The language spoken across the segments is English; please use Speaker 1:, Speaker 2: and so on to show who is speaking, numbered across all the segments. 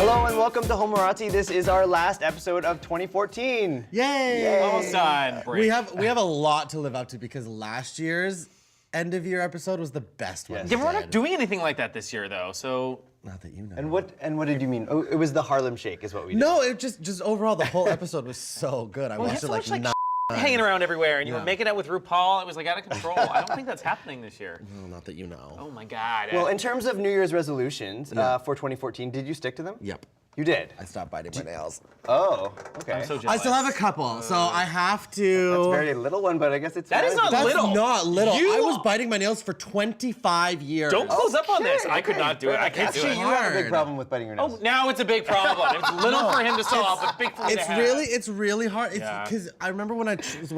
Speaker 1: Hello and welcome to Homorazzi. This is our last episode of 2014.
Speaker 2: Yay!
Speaker 3: Almost done. Break.
Speaker 2: We have a lot to live up to because last year's end of year episode was the best one.
Speaker 1: Yes.
Speaker 3: Yeah, we're not doing anything like that this year, though. So
Speaker 2: Not that you know.
Speaker 1: And what did you mean? Oh, it was the Harlem Shake is what we did.
Speaker 2: No, it just overall the whole episode was so good. I watched it
Speaker 3: so
Speaker 2: like
Speaker 3: much,
Speaker 2: 9
Speaker 3: hanging around everywhere, and you
Speaker 2: Yeah.
Speaker 3: were making out with RuPaul. It was like out of control. I don't think that's happening this year.
Speaker 2: No, not that you know.
Speaker 3: Oh my God.
Speaker 1: Well, in terms of New Year's resolutions for 2014, did you stick to them?
Speaker 2: Yep.
Speaker 1: You did?
Speaker 2: I stopped biting my nails.
Speaker 1: Oh, okay.
Speaker 3: I'm so
Speaker 2: I
Speaker 3: jealous.
Speaker 2: still have a couple, so I have to.
Speaker 1: That's a very little one, but I guess it's...
Speaker 3: That is not
Speaker 2: That's
Speaker 3: little.
Speaker 2: not little.
Speaker 3: You-
Speaker 2: I was biting my nails for 25 years.
Speaker 3: Don't close up on this. I could
Speaker 1: Okay,
Speaker 3: not do it. I can't do
Speaker 1: Actually,
Speaker 3: it.
Speaker 1: you have a big
Speaker 2: Hard.
Speaker 1: problem with biting your nails.
Speaker 3: Oh, now it's a big problem. It's little for him to solve, but big for me to have.
Speaker 2: It's really hard.
Speaker 3: Yeah.
Speaker 2: Because I remember when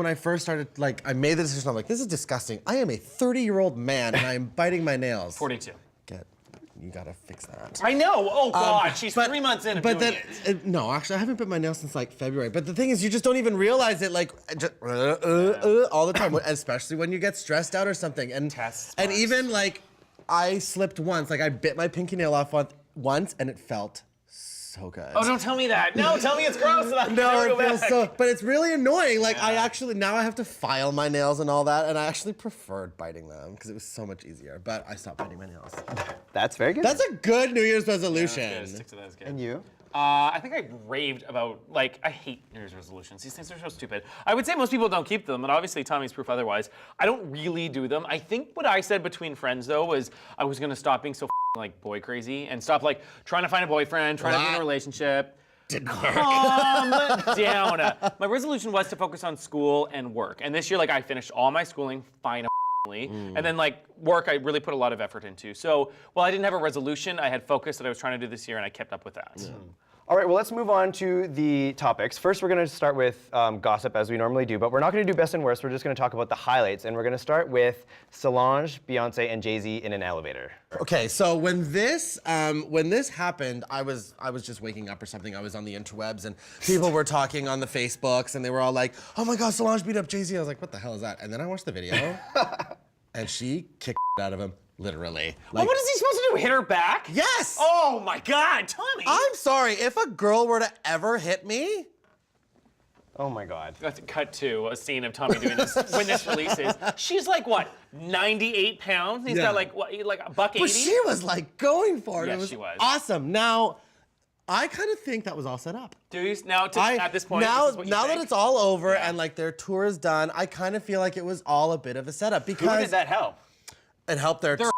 Speaker 2: I first started, like, I made the decision. I'm like, this is disgusting. I am a 30-year-old man and I am biting my nails.
Speaker 3: 42.
Speaker 2: You gotta fix that.
Speaker 3: I know. Oh God, she's
Speaker 2: But-
Speaker 3: 3 months in of
Speaker 2: But
Speaker 3: doing
Speaker 2: then,
Speaker 3: it.
Speaker 2: no, actually, I haven't bit my nails since like February. But the thing is, you just don't even realize it, like, all the time, especially when you get stressed out or something. And
Speaker 3: Tests,
Speaker 2: and
Speaker 3: marks.
Speaker 2: even like, I slipped once. Like, I bit my pinky nail off once, and it felt so good.
Speaker 3: Oh, don't tell me that. No, tell me it's gross. And I can
Speaker 2: No,
Speaker 3: never
Speaker 2: it
Speaker 3: go
Speaker 2: feels
Speaker 3: back.
Speaker 2: so, but it's really annoying. Like, I
Speaker 3: Yeah.
Speaker 2: actually, now I have to file my nails and all that, and I actually preferred biting them because it was so much easier, but I stopped biting my nails.
Speaker 1: That's very good.
Speaker 2: That's a good New Year's
Speaker 3: Yeah,
Speaker 2: resolution.
Speaker 3: stick to that, it's good.
Speaker 1: And you?
Speaker 3: I think I raved about, like, I hate New Year's resolutions. These things are so stupid. I would say most people don't keep them, and obviously Tommy's proof otherwise. I don't really do them. I think what I said between friends, though, was I was gonna stop being so like boy crazy and stop like trying to find a boyfriend, trying to be in a relationship. Calm down. My resolution was to focus on school and work. And this year, like, I finished all my schooling finally. And then, like, work, I really put a lot of effort into. So while I didn't have a resolution, I had focus that I was trying to do this year, and I kept up with that.
Speaker 1: All right, well, let's move on to the topics. First, we're going to start with gossip, as we normally do, but we're not going to do best and worst. We're just going to talk about the highlights, and we're going to start with Solange, Beyonce, and Jay-Z in an elevator.
Speaker 2: Okay, so when this happened, I was just waking up or something. I was on the interwebs and people were talking on the Facebooks and they were all like, "Oh my God, Solange beat up Jay-Z." I was like, "What the hell is that?" And then I watched the video, and she kicked out of him, literally.
Speaker 3: Well,
Speaker 2: Like,
Speaker 3: what is he supposed to do? Hit her back?
Speaker 2: yes.
Speaker 3: Oh my God, Tommy!
Speaker 2: I'm sorry if a girl were to ever hit me.
Speaker 1: Oh my God.
Speaker 3: Let's cut to a scene of Tommy doing this when this releases. She's like what, 98 pounds? He's
Speaker 2: Yeah.
Speaker 3: got like what, like a buck 80?
Speaker 2: But she was like going for it.
Speaker 3: Yes,
Speaker 2: It was
Speaker 3: she was.
Speaker 2: awesome. Now, I kind of think that was all set up.
Speaker 3: Do you now at this point?
Speaker 2: now,
Speaker 3: this is what you
Speaker 2: now that
Speaker 3: think?
Speaker 2: it's all over
Speaker 3: Yeah.
Speaker 2: and like their tour is done, I kind of feel like it was all a bit of a setup
Speaker 1: Who
Speaker 2: because
Speaker 1: did that help?
Speaker 2: it helped their
Speaker 3: tour.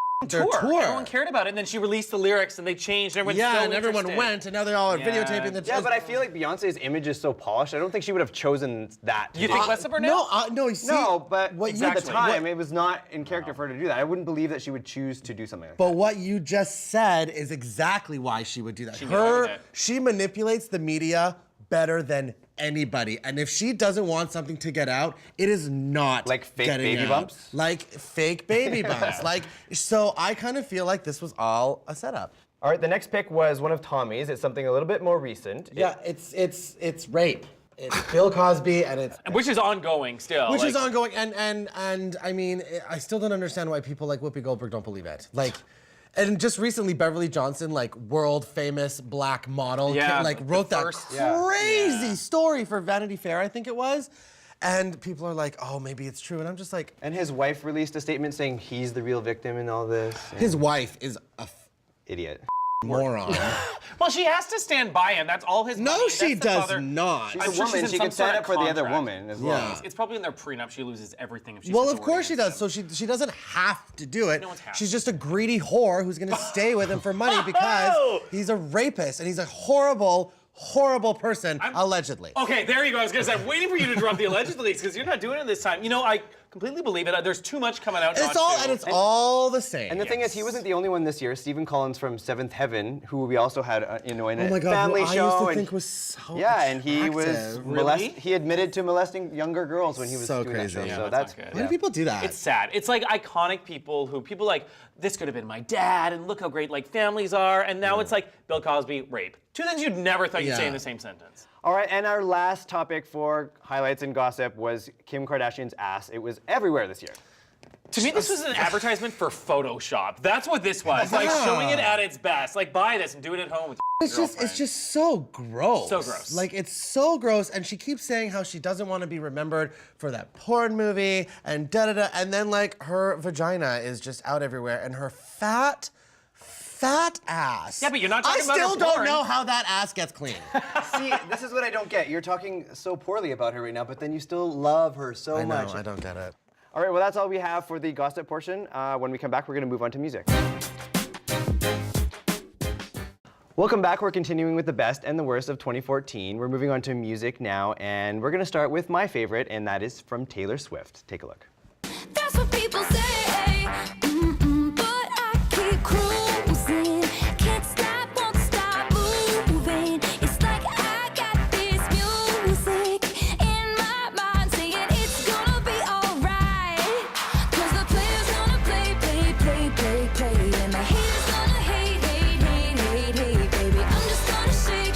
Speaker 3: Everyone cared about it, and then she released the lyrics, and they changed. And everyone's
Speaker 2: Yeah,
Speaker 3: so
Speaker 2: and everyone
Speaker 3: interested.
Speaker 2: went, and now they all are
Speaker 3: Yeah.
Speaker 2: videotaping the.
Speaker 1: Yeah, but I feel like Beyonce's image is so polished. I don't think she would have chosen that.
Speaker 3: You think less of her now?
Speaker 2: No, you see,
Speaker 1: No, but
Speaker 2: what
Speaker 1: at
Speaker 2: you,
Speaker 1: the time, it was not in character for her to do that. I wouldn't believe that she would choose to do something like that.
Speaker 2: But what you just said is exactly why she would do that.
Speaker 3: She knew it.
Speaker 2: She manipulates the media better than anybody. And if she doesn't want something to get out, it is not
Speaker 1: Like fake
Speaker 2: getting
Speaker 1: baby
Speaker 2: out.
Speaker 1: bumps?
Speaker 2: Like fake baby bumps. Like, so I kind of feel like this was all a setup.
Speaker 1: All right, the next pick was one of Tommy's. It's something a little bit more recent.
Speaker 2: Yeah, it's rape. It's Bill Cosby and it's
Speaker 3: Which is ongoing still.
Speaker 2: which
Speaker 3: like,
Speaker 2: is ongoing and I mean I still don't understand why people like Whoopi Goldberg don't believe it. Like, and just recently Beverly Johnson, like world famous black model,
Speaker 3: Yeah,
Speaker 2: like
Speaker 3: the
Speaker 2: wrote that
Speaker 3: first-
Speaker 2: crazy
Speaker 3: Yeah.
Speaker 2: story for Vanity Fair, I think it was. And people are like, oh, maybe it's true. And I'm just like,
Speaker 1: And his wife released a statement saying he's the real victim in all this.
Speaker 2: his wife is a
Speaker 1: Idiot.
Speaker 2: moron.
Speaker 3: Well, she has to stand by him. That's all his
Speaker 2: No,
Speaker 3: money.
Speaker 2: she
Speaker 3: That's the
Speaker 2: does
Speaker 3: father-
Speaker 2: not.
Speaker 1: She's
Speaker 3: I'm
Speaker 1: a
Speaker 3: sure
Speaker 1: woman.
Speaker 3: in
Speaker 1: She
Speaker 3: some
Speaker 1: can stand
Speaker 3: sort
Speaker 1: up
Speaker 3: of
Speaker 1: for the other
Speaker 3: contract.
Speaker 1: woman as well.
Speaker 2: Yeah.
Speaker 3: It's probably in their prenup. She loses everything if she.
Speaker 2: Well,
Speaker 3: says
Speaker 2: of
Speaker 3: a word
Speaker 2: course she
Speaker 3: against
Speaker 2: does.
Speaker 3: him.
Speaker 2: So she doesn't have to do it.
Speaker 3: No one's happy.
Speaker 2: She's just a greedy whore who's gonna stay with him for money because he's a rapist and he's a horrible, horrible person, allegedly.
Speaker 3: Okay, there you go. I was gonna say, I'm waiting for you to drop the allegedly because you're not doing it this time. You know, I completely believe it. There's too much coming out.
Speaker 2: It's all and it's all the same.
Speaker 1: And the thing is, he wasn't the only one this year. Stephen Collins from Seventh Heaven, who we also had, in
Speaker 2: oh
Speaker 1: a
Speaker 2: my God,
Speaker 1: family
Speaker 2: who
Speaker 1: show.
Speaker 2: I used to
Speaker 1: and
Speaker 2: think was so
Speaker 1: yeah, and he was
Speaker 2: attractive.
Speaker 1: he admitted to molesting younger girls when he was
Speaker 2: So
Speaker 1: doing
Speaker 2: crazy.
Speaker 1: that show.
Speaker 2: Yeah,
Speaker 1: So
Speaker 3: that's
Speaker 1: that's
Speaker 3: not good.
Speaker 2: Why do people do that?
Speaker 3: It's sad. It's like iconic people who people like, this could have been my dad, and look how great like families are, and now it's like Bill Cosby, rape. Two things you'd never thought you'd say in the same sentence.
Speaker 1: All right, and our last topic for highlights and gossip was Kim Kardashian's ass. It was everywhere this year.
Speaker 3: To me, this was an advertisement for Photoshop. That's what this was. Like showing it at its best. Like buy this and do it at home with your girlfriend.
Speaker 2: It's just so gross.
Speaker 3: So gross.
Speaker 2: Like it's so gross, and she keeps saying how she doesn't want to be remembered for that porn movie and da-da-da, and then like her vagina is just out everywhere, and her fat ass.
Speaker 3: Yeah, but you're not talking about
Speaker 2: I
Speaker 3: her
Speaker 2: still don't
Speaker 3: porn.
Speaker 2: know how that ass gets clean.
Speaker 1: See, this is what I don't get. You're talking so poorly about her right now, but then you still love her so
Speaker 2: I know,
Speaker 1: much.
Speaker 2: I don't get it.
Speaker 1: All right, well, that's all we have for the gossip portion. When we come back, we're going to move on to music. Welcome back. We're continuing with the best and the worst of 2014. We're moving on to music now, and we're going to start with my favorite, and that is from Taylor Swift. Take a look.
Speaker 4: That's what people say, but I keep cruising. Can't stop, won't stop moving. It's like I got this music in my mind saying it's gonna be alright. 'Cause the player's gonna play, and the haters gonna hate, baby. I'm just gonna shake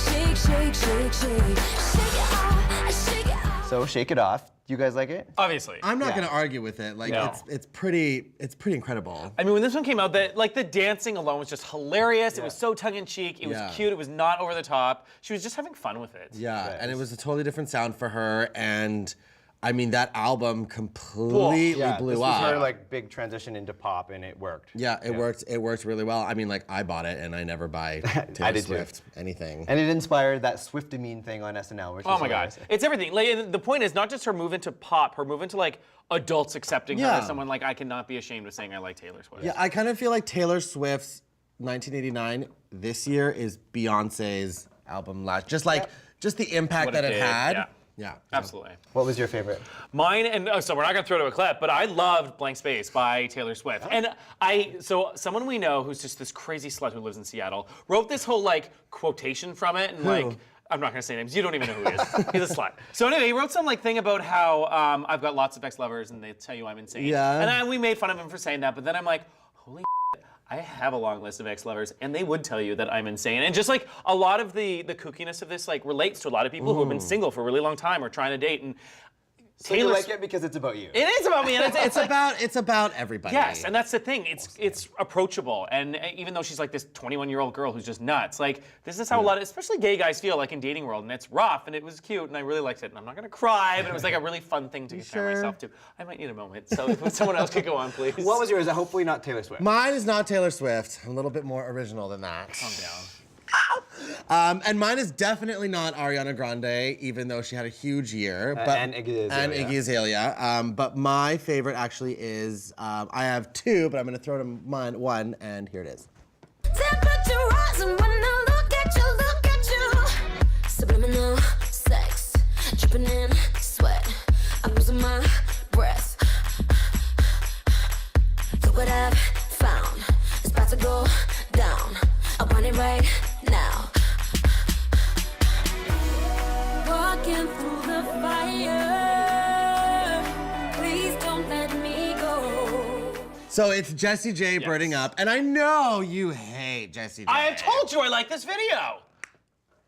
Speaker 4: it off.
Speaker 1: So, Shake It Off. Do you guys like it?
Speaker 3: Obviously.
Speaker 2: I'm not
Speaker 1: Yeah.
Speaker 2: gonna argue with it. Like
Speaker 3: No.
Speaker 2: it's pretty incredible.
Speaker 3: I mean, when this one came out, the dancing alone was just hilarious. It was so tongue-in-cheek. It was
Speaker 2: Yeah.
Speaker 3: cute. It was not over the top. She was just having fun with it.
Speaker 2: Yeah,
Speaker 1: Right.
Speaker 2: and it was a totally different sound for her, and I mean that album completely
Speaker 1: Yeah,
Speaker 2: blew
Speaker 1: this
Speaker 2: up.
Speaker 1: was her like big transition into pop, and it worked.
Speaker 2: Yeah, it worked. It worked really well. I mean, like I bought it, and I never buy Taylor
Speaker 1: did too.
Speaker 2: Swift anything.
Speaker 1: And it inspired that Swiftamine thing on SNL, which
Speaker 3: Oh
Speaker 1: was
Speaker 3: my God,
Speaker 1: hilarious.
Speaker 3: it's everything. Like the point is not just her move into pop, her move into like adults accepting her
Speaker 2: Yeah.
Speaker 3: as someone like I cannot be ashamed of saying I like Taylor Swift.
Speaker 2: Yeah, I kind of feel like Taylor Swift's 1989 this year is Beyonce's album last. Just like just the impact
Speaker 3: What
Speaker 2: that
Speaker 3: it
Speaker 2: it
Speaker 3: did,
Speaker 2: had.
Speaker 3: yeah.
Speaker 2: Yeah.
Speaker 3: Absolutely.
Speaker 1: What was your favorite?
Speaker 3: Mine, and so we're not gonna throw to a clip, but I loved Blank Space by Taylor Swift. And so someone we know who's just this crazy slut who lives in Seattle wrote this whole like quotation from it, and like, I'm not gonna say names, you don't even know who he is. He's a slut. So anyway, he wrote some like thing about how I've got lots of ex-lovers and they tell you I'm insane.
Speaker 2: Yeah.
Speaker 3: And we made fun of him for saying that, but then I'm like, holy I have a long list of ex-lovers, and they would tell you that I'm insane. And just like a lot of the kookiness of this like relates to a lot of people who have been single for a really long time or trying to date. And
Speaker 1: So you like it because it's about you.
Speaker 3: it is about me, and it's like,
Speaker 2: It's about everybody.
Speaker 3: yes, and that's the thing. It's approachable, and even though she's like this 21-year-old girl who's just nuts, like this is how a lot of, especially gay guys, feel like in dating world, and it's rough, and it was cute, and I really liked it, and I'm not gonna cry, but it was like a really fun thing to compare
Speaker 2: sure?
Speaker 3: myself to. I might need a moment, so if someone else could go on, please.
Speaker 1: What was yours? Hopefully not Taylor Swift.
Speaker 2: Mine is not Taylor Swift. A little bit more original than that.
Speaker 3: Calm down.
Speaker 2: And mine is definitely not Ariana Grande, even though she had a huge year. But,
Speaker 1: and Iggy Azalea.
Speaker 2: And Iggy Azalea. But my favorite actually is, I have two, but I'm gonna throw to mine one, and here it is.
Speaker 4: Temperature rising when I look at you. Subliminal sex, dripping in sweat. I'm losing my breath. Look what I've found. It's about to go down. I want it right now. Walking through the fire. Please don't let me go.
Speaker 2: So it's Jessie J burning up, and I know you hate Jessie J.
Speaker 3: I have told you I like this video.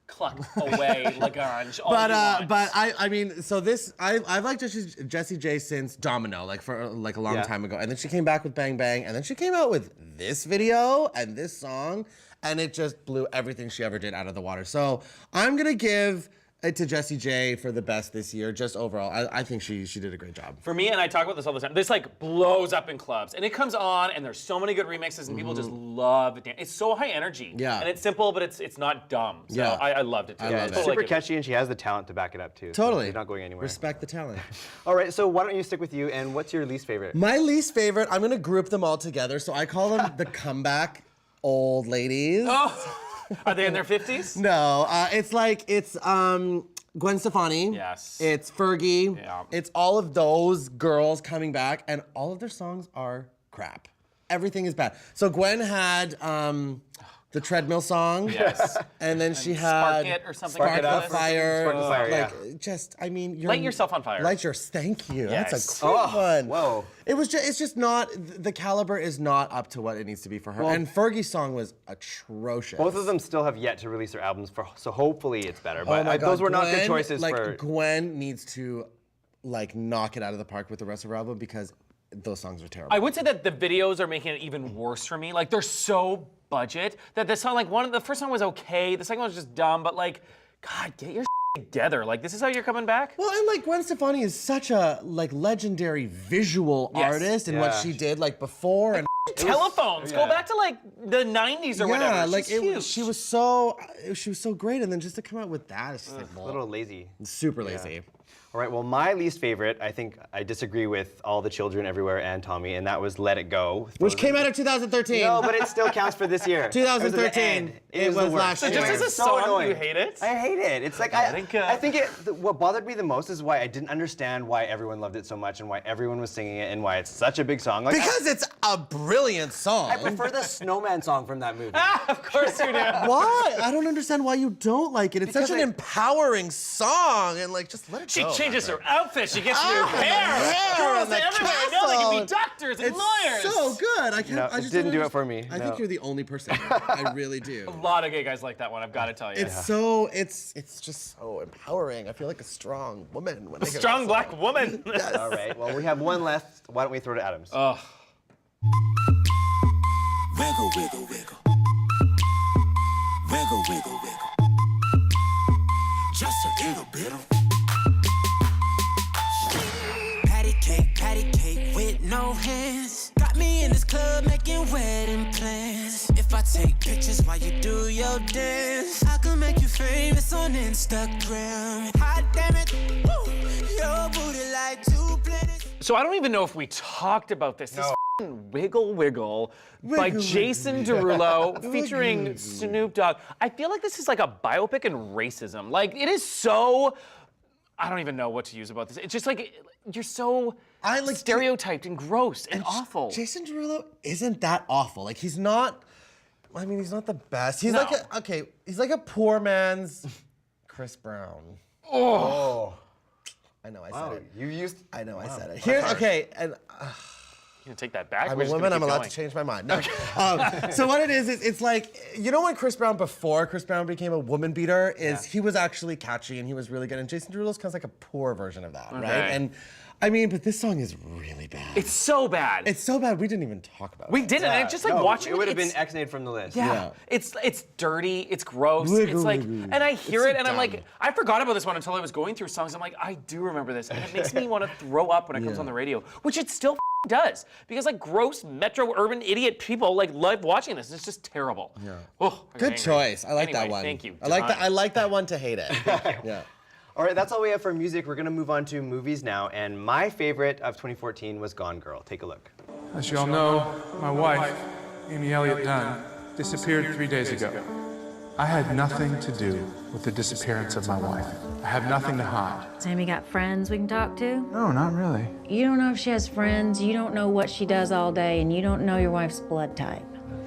Speaker 3: Cluck away, Lagrange. all you want.
Speaker 2: But I mean, so this I've liked Jessie J since Domino, like for like a long
Speaker 1: Yeah.
Speaker 2: time ago, and then she came back with Bang Bang, and then she came out with this video and this song, and it just blew everything she ever did out of the water. So I'm gonna give it to Jessie J for the best this year, just overall. I think she did a great job.
Speaker 3: For me, and I talk about this all the time, this like blows up in clubs. And it comes on, and there's so many good remixes, and people just love it. It's so high energy.
Speaker 2: Yeah.
Speaker 3: And it's simple, but it's not dumb. So
Speaker 2: Yeah.
Speaker 3: I loved it too.
Speaker 2: I
Speaker 1: Yeah,
Speaker 2: love
Speaker 1: it's
Speaker 2: it.
Speaker 1: super
Speaker 3: Like it.
Speaker 1: catchy, and she has the talent to back it up too. so
Speaker 2: Totally.
Speaker 1: she's not going anywhere.
Speaker 2: Respect the talent.
Speaker 1: All right, so why don't you stick with you? And what's your least favorite?
Speaker 2: My least favorite, I'm gonna group them all together. So I call them the comeback old ladies.
Speaker 3: Oh, are they in their 50s?
Speaker 2: No, it's Gwen Stefani.
Speaker 3: Yes.
Speaker 2: It's Fergie.
Speaker 3: Yeah.
Speaker 2: It's all of those girls coming back, and all of their songs are crap. Everything is bad. So Gwen had the treadmill song.
Speaker 3: Yes.
Speaker 2: And then she
Speaker 3: Spark
Speaker 2: had
Speaker 3: It or something
Speaker 2: Spark
Speaker 3: like
Speaker 2: the
Speaker 3: that.
Speaker 2: Fire.
Speaker 1: Spark the Fire,
Speaker 2: like,
Speaker 1: yeah.
Speaker 2: just, I mean, you're
Speaker 3: Light yourself on fire.
Speaker 2: Light yours. Thank you.
Speaker 3: Yes.
Speaker 2: That's a great one.
Speaker 1: whoa.
Speaker 2: It was just, it's just not, the caliber is not up to what it needs to be for her. And Fergie's song was atrocious.
Speaker 1: Both of them still have yet to release their albums, so hopefully it's better.
Speaker 2: Oh
Speaker 1: But
Speaker 2: my God,
Speaker 1: those were not good
Speaker 2: Gwen,
Speaker 1: choices
Speaker 2: like,
Speaker 1: for.
Speaker 2: Gwen needs to like knock it out of the park with the rest of her album because those songs are terrible.
Speaker 3: I would say that the videos are making it even worse for me. Like they're so budget that the song, like the first song was okay, the second one was just dumb, but like, God, get your together. Like this is how you're coming back?
Speaker 2: Well, and like Gwen Stefani is such a like legendary visual artist and what she did like before and
Speaker 3: Telephones. Go back to like the 90s or whatever.
Speaker 2: yeah, like
Speaker 3: She's huge.
Speaker 2: she was so great, and then just to come out with that, it's just like
Speaker 1: A little lazy.
Speaker 2: super lazy.
Speaker 1: All right, well, my least favorite, I think I disagree with all the children everywhere and Tommy, and that was Let It Go.
Speaker 2: Which came out of 2013.
Speaker 1: No, but it still counts for this year.
Speaker 2: 2013. It was last
Speaker 3: So
Speaker 2: year.
Speaker 3: just as a
Speaker 1: So
Speaker 3: song,
Speaker 1: annoying.
Speaker 3: you hate it?
Speaker 1: I hate it. It's like
Speaker 3: I think,
Speaker 1: I think what bothered me the most is why I didn't understand why everyone loved it so much and why everyone was singing it and why it's such a big song. Like,
Speaker 2: Because it's a brilliant song.
Speaker 1: I prefer the Snowman song from that movie.
Speaker 3: Of course you do.
Speaker 2: Why? I don't understand why you don't like it. It's
Speaker 1: Because
Speaker 2: such an empowering song, and like just let it
Speaker 3: She
Speaker 2: go.
Speaker 3: changes her outfit. She gets new
Speaker 2: Ah,
Speaker 3: hair.
Speaker 2: the hair
Speaker 3: Girls
Speaker 2: and the
Speaker 3: everywhere know they can be
Speaker 2: castle.
Speaker 3: doctors and
Speaker 2: It's
Speaker 3: lawyers.
Speaker 2: so good. I can't.
Speaker 1: No,
Speaker 2: I
Speaker 1: it
Speaker 2: just
Speaker 1: didn't
Speaker 2: don't
Speaker 1: do it for me,
Speaker 2: I
Speaker 1: no.
Speaker 2: think you're the only person. I really do.
Speaker 3: A lot of gay guys like that one, I've got to tell you.
Speaker 2: It's so. It's just so empowering. I feel like a strong woman when I hear
Speaker 3: Strong
Speaker 2: that
Speaker 3: black woman.
Speaker 1: All right, well, we have one left. Why don't we throw to Adams?
Speaker 3: Ugh.
Speaker 5: Wiggle, wiggle, wiggle. Wiggle, wiggle, wiggle. Just a little bit of patty cake with no hands. Got me in this club making wedding plans. If I take pictures while you do your dance, I can make you famous on Instagram. Hot damn it, woo, your booty like 2 planets.
Speaker 3: So I don't even know if we talked about this. This f***ing Wiggle Wiggle by
Speaker 2: Wiggle,
Speaker 3: Jason Derulo featuring Snoop Dogg. I feel like this is like a biopic in racism. Like it is so, I don't even know what to use about this. It's just like, you're so stereotyped and gross and awful.
Speaker 2: Jason Derulo isn't that awful. Like he's not. I mean, he's not the best. He's like he's like a poor man's Chris Brown.
Speaker 1: Oh.
Speaker 2: I know I
Speaker 1: Wow,
Speaker 2: said it.
Speaker 1: you used.
Speaker 2: I know I said it. Here's okay, and
Speaker 3: You can take that back.
Speaker 2: I'm
Speaker 3: We're
Speaker 2: a
Speaker 3: just gonna
Speaker 2: woman. I'm
Speaker 3: keep
Speaker 2: allowed
Speaker 3: going.
Speaker 2: to change my mind. No. So what it is, it's like when Chris Brown before Chris Brown became a woman beater, he was actually catchy and he was really good. And Jason Derulo's kind of like a poor version of that, right?
Speaker 3: Okay.
Speaker 2: And I mean, but this song is really bad.
Speaker 3: It's so bad.
Speaker 2: It's so bad we didn't even talk about
Speaker 3: We
Speaker 2: it.
Speaker 3: didn't. And it's just like
Speaker 1: No,
Speaker 3: watching
Speaker 1: it would have been
Speaker 3: it's-
Speaker 1: X-nayed from the list.
Speaker 3: Yeah. It's dirty, it's gross,
Speaker 2: Wiggle,
Speaker 3: it's like,
Speaker 2: wiggle.
Speaker 3: and I hear
Speaker 2: It's
Speaker 3: it and I'm
Speaker 2: dumb.
Speaker 3: like, I forgot about this one until I was going through songs. I'm like, I do remember this. And it makes me want to throw up when it comes on the radio, which it still does. Because like gross metro urban idiot people like love watching this. It's just terrible. Yeah. Oh, I got
Speaker 2: Good
Speaker 3: angry.
Speaker 2: choice. I like that
Speaker 3: Anyway,
Speaker 2: one.
Speaker 3: Thank you.
Speaker 2: I like that.
Speaker 3: Divine.
Speaker 2: I like that one to hate it. Yeah.
Speaker 1: All right, that's all we have for music. We're gonna move on to movies now, and my favorite of 2014 was Gone Girl. Take a look.
Speaker 6: As you all know, my wife, Amy Elliott Dunn, disappeared 3 days ago. I had nothing to do with the disappearance of my wife. I have nothing to hide.
Speaker 7: Sammy got friends we can talk to?
Speaker 6: No, not really.
Speaker 7: You don't know if she has friends, you don't know what she does all day, and you don't know your wife's blood type.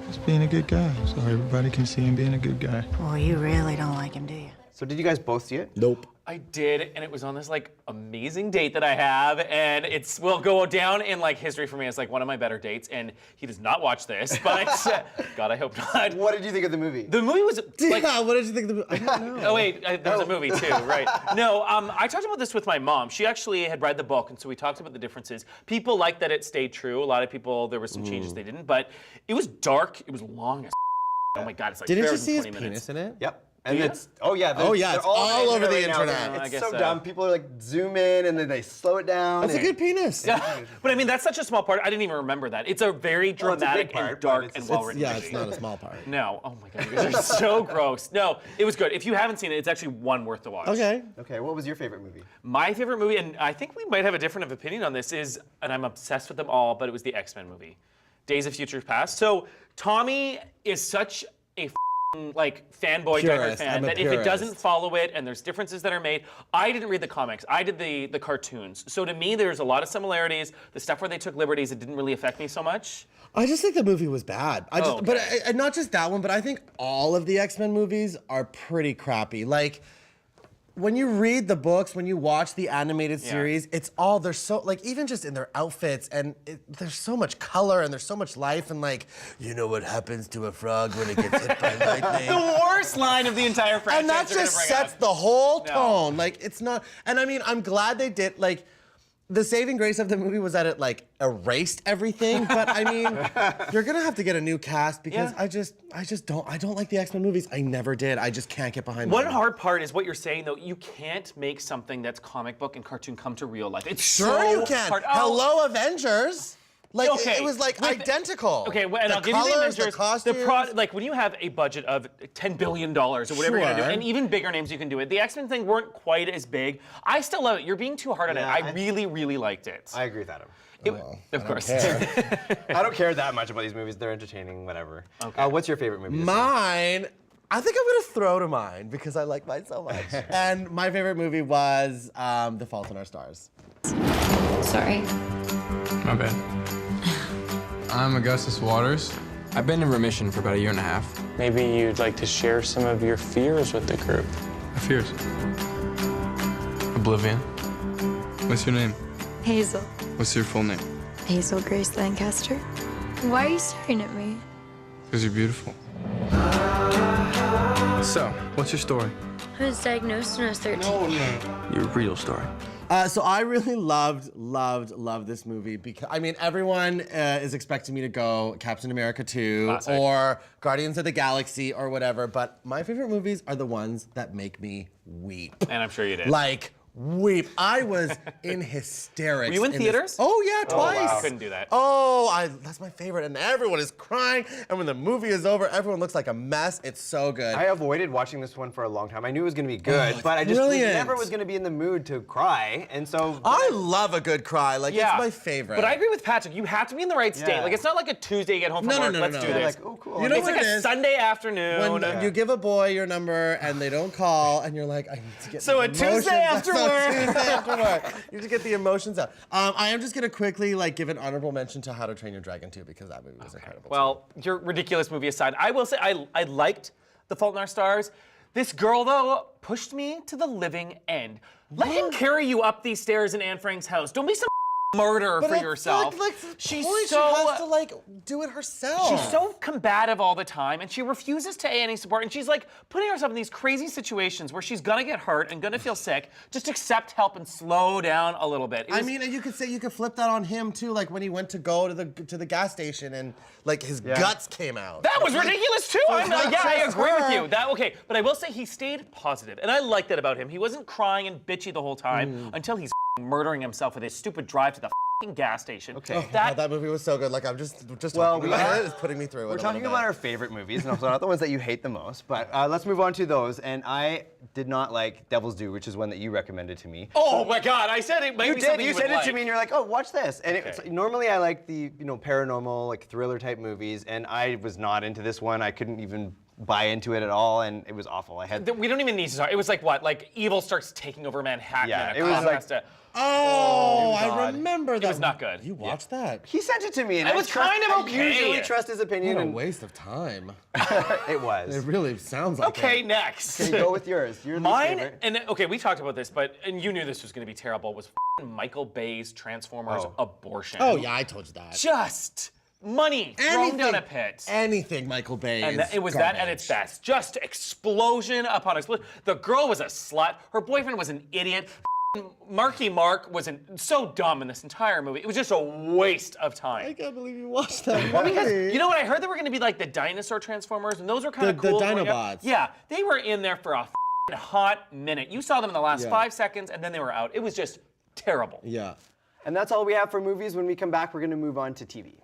Speaker 8: Just being a good guy, so everybody can see him being a good guy.
Speaker 7: Well, you really don't like him, do you?
Speaker 1: So did you guys both see it?
Speaker 2: Nope.
Speaker 3: I did, and it was on this like amazing date that I have, and it will go down in like history for me as like one of my better dates. And he does not watch this, but God, I hope not.
Speaker 1: What did you think of the movie?
Speaker 3: The movie was like,
Speaker 2: Yeah, what did you think of the movie? I don't know.
Speaker 3: oh wait, there was a movie too, right? No, I talked about this with my mom. She actually had read the book, and so we talked about the differences. People liked that it stayed true. A lot of people, there were some changes they didn't, but it was dark. It was long as. Oh my God, it's like
Speaker 2: Didn't
Speaker 3: 3
Speaker 2: you
Speaker 3: hours
Speaker 2: see
Speaker 3: and
Speaker 2: his
Speaker 3: 20 minutes.
Speaker 2: penis in it?
Speaker 1: Yep. And
Speaker 3: Yeah.
Speaker 1: it's they're
Speaker 2: it's all over the
Speaker 1: right now.
Speaker 2: internet.
Speaker 3: I
Speaker 1: It's
Speaker 3: guess
Speaker 1: so
Speaker 3: so.
Speaker 1: dumb. People are like zoom in and then they slow it down.
Speaker 2: That's a
Speaker 1: and-
Speaker 2: good penis.
Speaker 3: Yeah, but I mean that's such a small part. I didn't even remember that. It's a very
Speaker 1: Well, it's a
Speaker 3: dramatic
Speaker 1: big part,
Speaker 3: and
Speaker 1: but
Speaker 3: dark
Speaker 1: it's
Speaker 3: and
Speaker 1: a-
Speaker 3: well written.
Speaker 2: Yeah, it's not a small part.
Speaker 3: No, oh my God, you guys are so gross. No, it was good. If you haven't seen it, it's actually one worth the watch.
Speaker 2: Okay.
Speaker 1: Okay, what was your favorite movie?
Speaker 3: My favorite movie, and I think we might have a different opinion on this, is, and I'm obsessed with them all, but it was the X-Men movie, Days of Future Past. So Tommy is such a like fanboy diehard
Speaker 2: Purist.
Speaker 3: fan
Speaker 2: I'm a
Speaker 3: that if it
Speaker 2: purist.
Speaker 3: doesn't follow it and there's differences that are made, I didn't read the comics. I did the cartoons. So to me, there's a lot of similarities. The stuff where they took liberties, it didn't really affect me so much.
Speaker 2: I just think the movie was bad.
Speaker 3: Oh,
Speaker 2: But
Speaker 3: okay.
Speaker 2: and not just that one, but I think all of the X-Men movies are pretty crappy. Like when you read the books, when you watch the animated series, it's all they're so like even just in their outfits and there's so much color and there's so much life and like you know what happens to a frog when it gets hit by lightning.
Speaker 3: The worst line of the entire franchise.
Speaker 2: And that
Speaker 3: they're gonna
Speaker 2: just
Speaker 3: bring
Speaker 2: sets
Speaker 3: up.
Speaker 2: the whole
Speaker 3: No.
Speaker 2: tone. Like it's not. And I mean, I'm glad they did. Like the saving grace of the movie was that it like erased everything. But I mean, you're gonna have to get a new cast because I don't like the X-Men movies. I never did. I just can't get behind them.
Speaker 3: One hard part is what you're saying, though. You can't make something that's comic book and cartoon come to real life. It's
Speaker 2: Sure
Speaker 3: so
Speaker 2: you can.
Speaker 3: hard.
Speaker 2: Hello, Avengers. Like
Speaker 3: Okay,
Speaker 2: it was like identical.
Speaker 3: Okay, well, and
Speaker 2: the
Speaker 3: I'll give you the
Speaker 2: colors,
Speaker 3: Avengers.
Speaker 2: the costumes.
Speaker 3: Like when you have a budget of $10 billion or whatever you're gonna do,
Speaker 2: Sure.
Speaker 3: and even bigger names you can do it. The X-Men thing weren't quite as big. I still love it. You're being too hard on it. I really, really liked it.
Speaker 1: I agree with Adam.
Speaker 3: Of course.
Speaker 1: I don't care that much about these movies. They're entertaining, whatever.
Speaker 3: Okay.
Speaker 1: What's your favorite movie? this year?
Speaker 2: Mine, I think I'm gonna throw to mine because I like mine so much. And my favorite movie was The Fault in Our Stars.
Speaker 9: Sorry.
Speaker 10: My bad. I'm Augustus Waters. I've been in remission for about 1.5 years.
Speaker 11: Maybe you'd like to share some of your fears with the group.
Speaker 10: My fears. Oblivion. What's your name?
Speaker 9: Hazel.
Speaker 10: What's your full name?
Speaker 9: Hazel Grace Lancaster. Why are you staring at me?
Speaker 10: Because you're beautiful. So, what's your story?
Speaker 9: I was diagnosed when I was 13.
Speaker 10: Your real story.
Speaker 2: So I really loved this movie because, I mean, everyone is expecting me to go Captain America 2
Speaker 3: Classic.
Speaker 2: or Guardians of the Galaxy or whatever, but my favorite movies are the ones that make me weep.
Speaker 3: And I'm sure you did.
Speaker 2: Like, weep. I was in hysterics.
Speaker 3: Were you in
Speaker 2: this-
Speaker 3: theaters?
Speaker 2: Oh, yeah, twice.
Speaker 3: I couldn't do that.
Speaker 2: Oh, that's my favorite. And everyone is crying. And when the movie is over, everyone looks like a mess. It's so good.
Speaker 1: I avoided watching this one for a long time. I knew it was going to be good,
Speaker 2: it's
Speaker 1: but I just
Speaker 2: brilliant.
Speaker 1: never was going to be in the mood to cry, and so.
Speaker 2: I love a good cry. Like,
Speaker 3: Yeah.
Speaker 2: it's my favorite.
Speaker 3: But I agree with Patrick. You have to be in the right state.
Speaker 1: Yeah.
Speaker 3: Like, it's not like a Tuesday you get home from
Speaker 2: No,
Speaker 3: work.
Speaker 2: no,
Speaker 3: Let's
Speaker 2: no,
Speaker 3: do
Speaker 2: no.
Speaker 3: this.
Speaker 1: Like, oh, cool.
Speaker 2: You know
Speaker 3: It's
Speaker 2: what
Speaker 3: like
Speaker 2: it
Speaker 3: a
Speaker 2: is?
Speaker 3: Sunday afternoon.
Speaker 2: When you give a boy your number and they don't call, and you're like, I need to get
Speaker 3: So
Speaker 2: the
Speaker 3: a Tuesday
Speaker 2: emotions
Speaker 3: after
Speaker 2: out.
Speaker 3: work.
Speaker 2: Tuesday after work. You need to get the emotions out. I am just gonna quickly give an honorable mention to How to Train Your Dragon 2 because that movie was incredible.
Speaker 3: Well, your ridiculous movie aside, I will say I liked The Fault in Our Stars. This girl, though, pushed me to the living end. Let him carry you up these stairs in Anne Frank's house. Don't be some murderer for yourself.
Speaker 2: She's
Speaker 3: She's
Speaker 2: she
Speaker 3: so
Speaker 2: has to do it herself.
Speaker 3: She's so combative all the time, and she refuses to any support. And she's like putting herself in these crazy situations where she's gonna get hurt and gonna feel sick. Just accept help and slow down a little bit.
Speaker 2: I mean, and you could flip that on him too, like when he went to go to the gas station and his guts came out.
Speaker 3: that was ridiculous too.
Speaker 2: So
Speaker 3: I
Speaker 2: it's
Speaker 3: agree with
Speaker 2: her.
Speaker 3: you. Okay, but I will say he stayed positive, and I like that about him. He wasn't crying and bitchy the whole time until he's murdering himself with his stupid drive to the gas station.
Speaker 1: Okay.
Speaker 2: that movie was so good. Like I'm just
Speaker 1: Well,
Speaker 2: talking about it is putting me through it.
Speaker 1: We're
Speaker 2: a
Speaker 1: talking
Speaker 2: little
Speaker 1: about
Speaker 2: bit.
Speaker 1: our favorite movies, and also not the ones that you hate the most. But let's move on to those. And I did not like Devil's Due, which is one that you recommended to me.
Speaker 3: Oh my God! I said it might
Speaker 1: You
Speaker 3: be
Speaker 1: did.
Speaker 3: something
Speaker 1: You
Speaker 3: would
Speaker 1: said it
Speaker 3: like.
Speaker 1: to me, and you're like, "Oh, watch this." And
Speaker 3: Okay.
Speaker 1: normally I like the paranormal, thriller type movies, and I was not into this one. I couldn't even buy into it at all, and it was awful.
Speaker 3: We don't even need to talk. It was like what? Like evil starts taking over Manhattan.
Speaker 1: Yeah,
Speaker 3: and
Speaker 1: it was
Speaker 3: cop
Speaker 1: like-
Speaker 3: has to-
Speaker 2: Oh, I
Speaker 1: God.
Speaker 2: remember that.
Speaker 3: was not good.
Speaker 2: You watched that?
Speaker 1: He sent it to me, and
Speaker 3: It
Speaker 1: I
Speaker 3: was
Speaker 1: trust-
Speaker 3: kind of
Speaker 1: I
Speaker 3: okay.
Speaker 1: usually trust his opinion,
Speaker 2: What a
Speaker 1: and
Speaker 2: waste of time.
Speaker 1: it was.
Speaker 2: It really sounds like
Speaker 3: Okay,
Speaker 2: it.
Speaker 3: next.
Speaker 1: Okay, go with yours. Your least
Speaker 3: Mine,
Speaker 1: favorite.
Speaker 3: and okay, we talked about this, and you knew this was going to be terrible. Was Michael Bay's Transformers abortion?
Speaker 2: Oh yeah, I told you that.
Speaker 3: Just money thrown down a pit.
Speaker 2: Anything Michael Bay
Speaker 3: And
Speaker 2: is
Speaker 3: it was that at its best. Just explosion upon explosion. The girl was a slut. Her boyfriend was an idiot. Marky Mark was so dumb in this entire movie. It was just a waste of time.
Speaker 2: I can't believe you watched that
Speaker 3: Well, because
Speaker 2: movie.
Speaker 3: you know what? I heard they were going to be like the dinosaur Transformers, and those were kind of
Speaker 2: The
Speaker 3: cool. growing up.
Speaker 2: Dinobots.
Speaker 3: Yeah, they were in there for a hot minute. You saw them in the last 5 seconds, and then they were out. It was just terrible.
Speaker 2: Yeah.
Speaker 1: And that's all we have for movies. When we come back, we're going to move on to TV.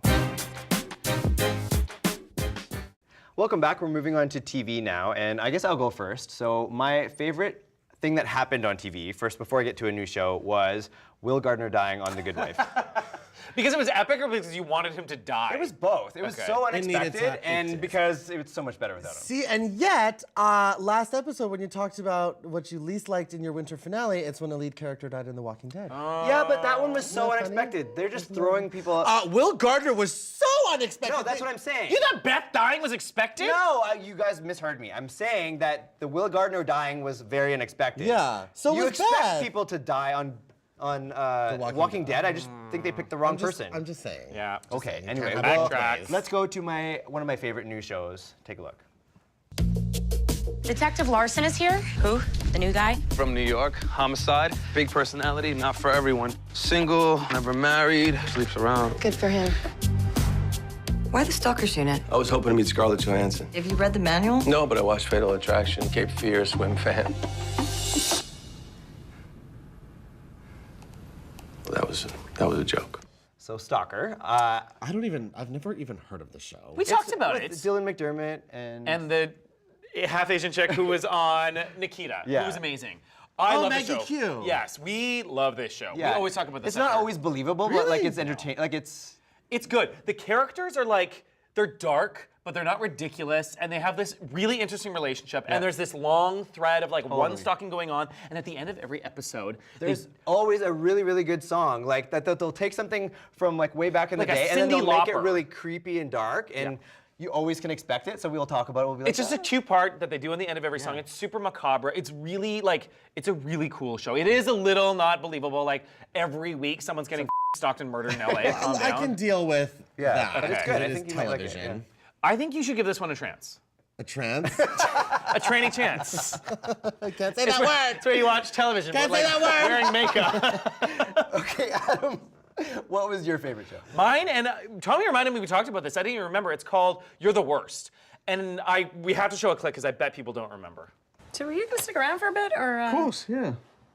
Speaker 1: Welcome back. We're moving on to TV now, and I guess I'll go first. So my favorite thing that happened on TV, first before I get to a new show, was Will Gardner dying on The Good Wife.
Speaker 3: Because it was epic, or because you wanted him to die?
Speaker 1: It was both. It was
Speaker 3: Okay.
Speaker 1: so
Speaker 2: It needed
Speaker 1: unexpected,
Speaker 2: to
Speaker 1: and
Speaker 2: exist.
Speaker 1: because it was so much better without him.
Speaker 2: See, and yet, last episode when you talked about what you least liked in your winter finale, it's when the lead character died in The Walking Dead.
Speaker 1: Yeah, but that one was so
Speaker 2: Isn't that funny?
Speaker 1: unexpected. They're just throwing people up.
Speaker 2: Will Gardner was so unexpected.
Speaker 1: No, that's what I'm saying.
Speaker 3: You thought Beth dying was expected?
Speaker 1: No, you guys misheard me. I'm saying that the Will Gardner dying was very unexpected.
Speaker 2: Yeah, so
Speaker 1: you
Speaker 2: was
Speaker 1: expect
Speaker 2: Beth.
Speaker 1: people to die on Walking Dead. I just think they picked the wrong person.
Speaker 2: I'm just saying.
Speaker 3: Yeah.
Speaker 1: Okay.
Speaker 2: saying, you
Speaker 1: Anyway,
Speaker 2: can't have
Speaker 1: well,
Speaker 3: both ways.
Speaker 1: let's go to one of my favorite new shows. Take a look.
Speaker 12: Detective Larson is here. Who? The new guy?
Speaker 10: From New York, homicide, big personality, not for everyone. Single, never married, sleeps around.
Speaker 9: Good for him. Why the Stalkers Unit?
Speaker 10: I was hoping to meet Scarlett Johansson.
Speaker 9: Have you read the manual?
Speaker 10: No, but I watched Fatal Attraction, Cape Fear, swim fan. Well, that was a joke.
Speaker 1: So Stalker.
Speaker 2: I've never even heard of the show.
Speaker 3: We talked about it.
Speaker 1: Dylan McDermott and
Speaker 3: The half Asian chick who was on Nikita.
Speaker 1: Yeah.
Speaker 3: Who was amazing. I love
Speaker 2: Maggie
Speaker 3: the show.
Speaker 2: Q.
Speaker 3: Yes, we love this show.
Speaker 1: Yeah.
Speaker 3: We always talk about this.
Speaker 1: It's not always believable, but like
Speaker 2: Really?
Speaker 1: it's entertaining. Like it's
Speaker 3: good. The characters are like, they're dark, but they're not ridiculous, and they have this really interesting relationship. And there's this long thread of like one stalking going on, and at the end of every episode,
Speaker 1: there's always a really, really good song. Like that they'll take something from like way back in
Speaker 3: Like
Speaker 1: the
Speaker 3: a
Speaker 1: day and then
Speaker 3: Cyndi
Speaker 1: they'll make it
Speaker 3: Lauper.
Speaker 1: really creepy and dark and you always can expect it. So we'll talk about it. We'll be like,
Speaker 3: it's just a cute part that they do in the end of every song. It's super macabre. It's really like, it's a really cool show. It is a little not believable. Like every week someone's getting stalked and murdered in LA. Calm
Speaker 2: I
Speaker 3: down.
Speaker 2: can deal with that.
Speaker 1: but it's good.
Speaker 2: It
Speaker 1: I
Speaker 2: is
Speaker 1: think you might like it,
Speaker 2: television.
Speaker 3: I think you should give this one a chance.
Speaker 2: A trance?
Speaker 3: A tranny chance.
Speaker 2: I can't say that word.
Speaker 3: It's where you watch television.
Speaker 2: Can't
Speaker 3: but,
Speaker 2: say
Speaker 3: like,
Speaker 2: that word.
Speaker 3: Wearing makeup.
Speaker 1: Okay, Adam, what was your favorite show?
Speaker 3: Mine, and Tommy reminded me we talked about this. I didn't even remember. It's called You're the Worst. And we have to show a clip because I bet people don't remember.
Speaker 12: So are you gonna stick around for a bit, or?
Speaker 8: Of course, yeah.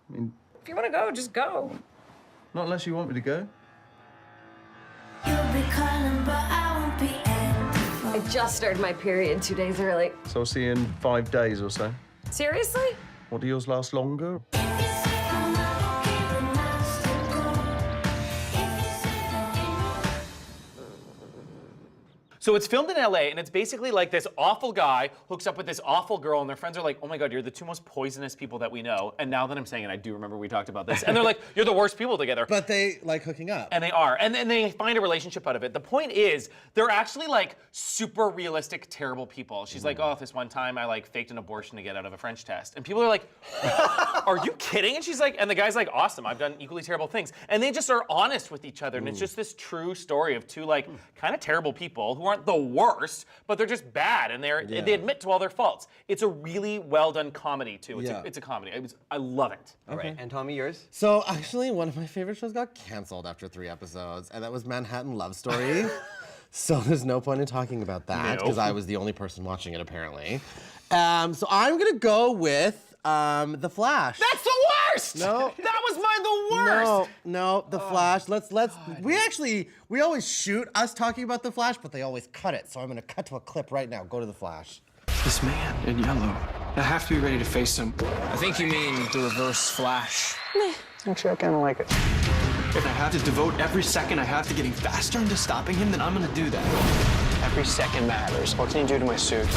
Speaker 8: I mean,
Speaker 12: If you want to go, just go.
Speaker 8: not unless you want me to go.
Speaker 4: You'll be calling, but I won't be
Speaker 9: I just started my period 2 days early.
Speaker 8: So I'll see you in 5 days or so.
Speaker 12: Seriously?
Speaker 8: What, do yours last longer?
Speaker 3: So it's filmed in LA, and it's basically like this awful guy hooks up with this awful girl, and their friends are like, oh my God, you're the two most poisonous people that we know. And now that I'm saying it, I do remember we talked about this. And they're like, you're the worst people together.
Speaker 2: But they like hooking up.
Speaker 3: And they are. And then they find a relationship out of it. The point is, they're actually like super realistic, terrible people. She's like, oh, this one time I like faked an abortion to get out of a French test. And people are like, are you kidding? And she's like, and the guy's like, awesome, I've done equally terrible things. And they just are honest with each other. And it's just this true story of two like kind of terrible people who aren't the worst, but they're just bad. And they admit to all their faults. It's a really well done comedy too. It's a comedy. I love it.
Speaker 1: All right, and Tommy, yours?
Speaker 2: So actually, one of my favorite shows got canceled after 3 episodes, and that was Manhattan Love Story. So there's no point in talking about that because I was the only person watching it apparently. So I'm gonna go with The Flash.
Speaker 3: That's the worst!
Speaker 2: No.
Speaker 3: That was mine the worst!
Speaker 2: No, The Flash. We always shoot us talking about The Flash, but they always cut it. So I'm gonna cut to a clip right now. Go to The Flash.
Speaker 10: This man in yellow. I have to be ready to face him. I think you mean the reverse Flash.
Speaker 11: Actually, I kind of like it.
Speaker 10: If I have to devote every second I have to getting faster into stopping him, then I'm gonna do that.
Speaker 11: Every second matters. What can you do to my suit?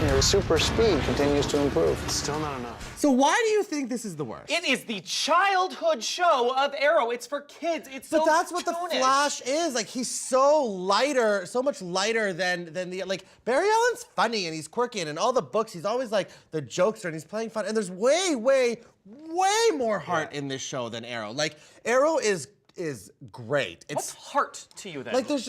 Speaker 11: Your super speed continues to improve.
Speaker 10: It's still not enough.
Speaker 2: So why do you think this is the worst?
Speaker 3: It is the childhood show of Arrow. It's for kids. It's so
Speaker 2: But that's what the
Speaker 3: toonish.
Speaker 2: Flash is. Like he's so much lighter than the like Barry Allen's funny and he's quirky and in all the books he's always like the jokester and he's playing fun and there's way more heart in this show than Arrow. Like Arrow is great.
Speaker 3: What's heart to you then?
Speaker 2: Like there's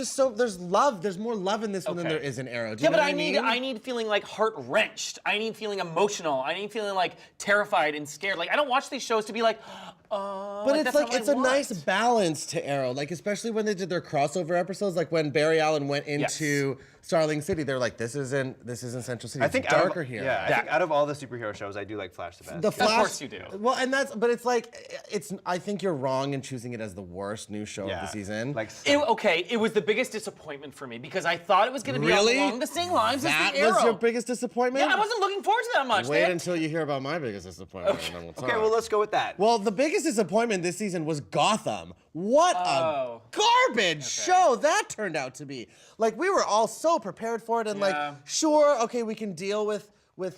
Speaker 2: love. There's more love in this one than there is in Arrow. Do you
Speaker 3: Yeah,
Speaker 2: know
Speaker 3: but
Speaker 2: what
Speaker 3: I need feeling like heart wrenched. I need feeling emotional. I need feeling like terrified and scared. Like I don't watch these shows to be like,
Speaker 2: But it's
Speaker 3: that's
Speaker 2: like
Speaker 3: not what
Speaker 2: it's
Speaker 3: I
Speaker 2: a
Speaker 3: want.
Speaker 2: nice balance to Arrow, like especially when they did their crossover episodes, like when Barry Allen went into Starling City, they're like, this isn't Central City.
Speaker 1: I
Speaker 2: It's
Speaker 1: think
Speaker 2: darker here.
Speaker 1: Yeah, I think out of all the superhero shows, I do like Flash the best.
Speaker 2: The Flash,
Speaker 3: Of course you do.
Speaker 2: Well, and but it's like I think you're wrong in choosing it as the worst new show of the season.
Speaker 1: Like
Speaker 3: It was the biggest disappointment for me because I thought it was going to be
Speaker 2: Really?
Speaker 3: along the same lines
Speaker 2: that
Speaker 3: as the Arrow.
Speaker 2: was your biggest disappointment?
Speaker 3: Yeah, I wasn't looking forward to that much.
Speaker 2: Wait
Speaker 3: Nick.
Speaker 2: until you hear about my biggest disappointment, and then we'll talk.
Speaker 1: Okay, well, let's go with that.
Speaker 2: Well, the biggest disappointment this season was Gotham. What a garbage show that turned out to be. Like, we were all so prepared for it, and like, sure, okay, we can deal with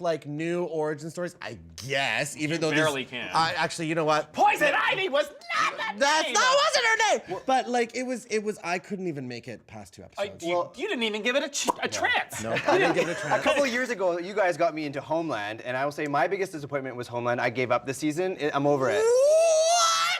Speaker 2: like new origin stories, I guess, even though
Speaker 3: barely can.
Speaker 2: Actually, you know what?
Speaker 3: Poison Ivy was not that name.
Speaker 2: Wasn't her name. But like, it was. I couldn't even make it past 2 episodes.
Speaker 3: You didn't even give it a chance.
Speaker 2: No, I didn't give it a try.
Speaker 1: A couple of years ago, you guys got me into Homeland, and I will say my biggest disappointment was Homeland. I gave up this season. I'm over it.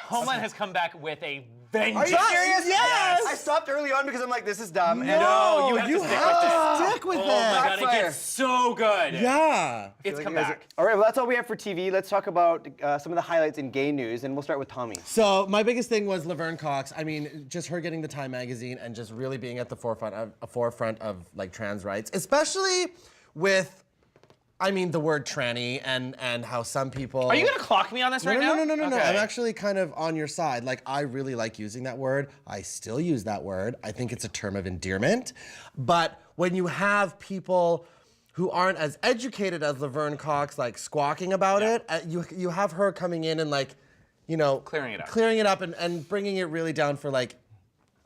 Speaker 3: Homeland has come back with a vengeance.
Speaker 1: Are you serious?
Speaker 2: Yes!
Speaker 1: I stopped early on because I'm like, this is dumb.
Speaker 3: No, you have to stick with it.
Speaker 2: Stick with
Speaker 3: Oh my god, it
Speaker 1: Backfire.
Speaker 3: gets so good.
Speaker 2: Yeah.
Speaker 3: It's
Speaker 1: Like
Speaker 3: come
Speaker 1: you guys-
Speaker 3: back.
Speaker 1: All right, well, that's all we have for TV. Let's talk about some of the highlights in gay news, and we'll start with Tommy.
Speaker 2: So my biggest thing was Laverne Cox. I mean, just her getting the Time magazine and just really being at the forefront of like trans rights, especially with, I mean, the word tranny and how some people.
Speaker 3: Are you gonna clock me on this right now?
Speaker 2: No.
Speaker 3: Okay.
Speaker 2: I'm actually kind of on your side. Like, I really like using that word. I still use that word. I think it's a term of endearment. But when you have people who aren't as educated as Laverne Cox, like squawking about it, you have her coming in and like, you know,
Speaker 3: Clearing it up.
Speaker 2: and bringing it really down for like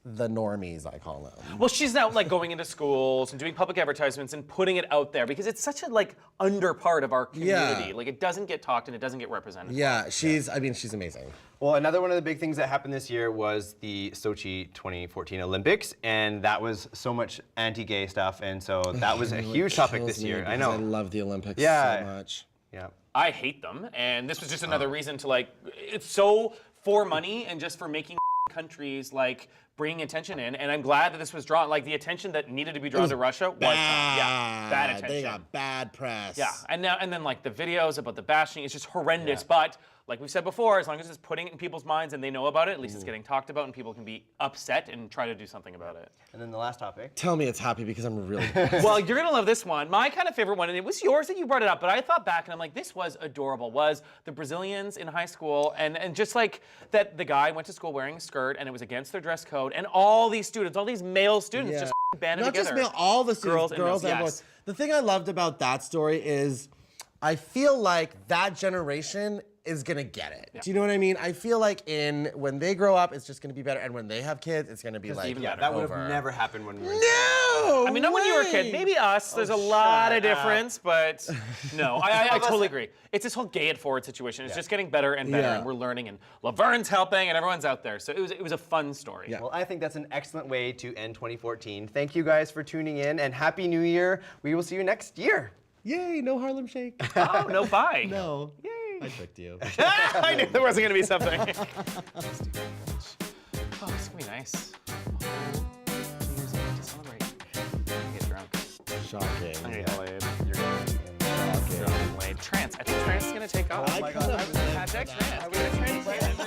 Speaker 2: the normies, I call them.
Speaker 3: Well, she's now like going into schools and doing public advertisements and putting it out there because it's such a like under part of our community.
Speaker 2: Yeah.
Speaker 3: Like it doesn't get talked and it doesn't get represented.
Speaker 2: Yeah, she's amazing.
Speaker 1: Well, another one of the big things that happened this year was the Sochi 2014 Olympics, and that was so much anti-gay stuff, and so that was a huge topic this year. I know.
Speaker 2: I love the Olympics
Speaker 1: Yeah.
Speaker 2: so much.
Speaker 1: Yeah.
Speaker 3: I hate them, and this was just another reason to like. It's so for money and just for making countries like bringing attention in, and I'm glad that this was drawn. Like the attention that needed to be drawn to Russia was bad attention.
Speaker 2: They got bad press.
Speaker 3: Yeah, and then like the videos about the bashing, it's just horrendous. But like we've said before, as long as it's putting it in people's minds and they know about it, at least it's getting talked about and people can be upset and try to do something about it.
Speaker 1: And then the last topic.
Speaker 2: Tell me it's happy because I'm really.
Speaker 3: Well, you're gonna love this one. My kind of favorite one, and it was yours that you brought it up, but I thought back and I'm like, this was adorable, was the Brazilians in high school and just like that the guy went to school wearing a skirt and it was against their dress code and all these students, all these male students just banded
Speaker 2: Not
Speaker 3: together.
Speaker 2: just male, all the students,
Speaker 3: Girls and
Speaker 2: and
Speaker 3: males,
Speaker 2: boys. The thing I loved about that story is I feel like that generation is gonna get it. Do you know what I mean? I feel like when they grow up, it's just gonna be better, and when they have kids, it's gonna be like
Speaker 3: even better.
Speaker 1: That would
Speaker 2: over.
Speaker 1: have never happened when we were
Speaker 2: No!
Speaker 3: I mean, not when you were a kid. Maybe us. There's a lot of difference, but no, I totally agree. It's this whole gay it forward situation. It's just getting better and better, and we're learning, and Laverne's helping, and everyone's out there. So it was a fun story.
Speaker 2: Yeah.
Speaker 1: Well, I think that's an excellent way to end 2014. Thank you guys for tuning in, and Happy New Year. We will see you next year.
Speaker 2: Yay, no Harlem Shake.
Speaker 3: Oh, no, bye.
Speaker 2: No. Yay. I tricked you.
Speaker 3: I knew there wasn't going to be something. Oh, it's going to be nice. Music to celebrate. I'm going to get drunk.
Speaker 2: Shocking.
Speaker 3: I'm going to get laid.
Speaker 1: You're going to be in
Speaker 3: Trance. I think trance is going to take off.
Speaker 2: I kind of-
Speaker 3: Hashtag trance. We're gonna trance.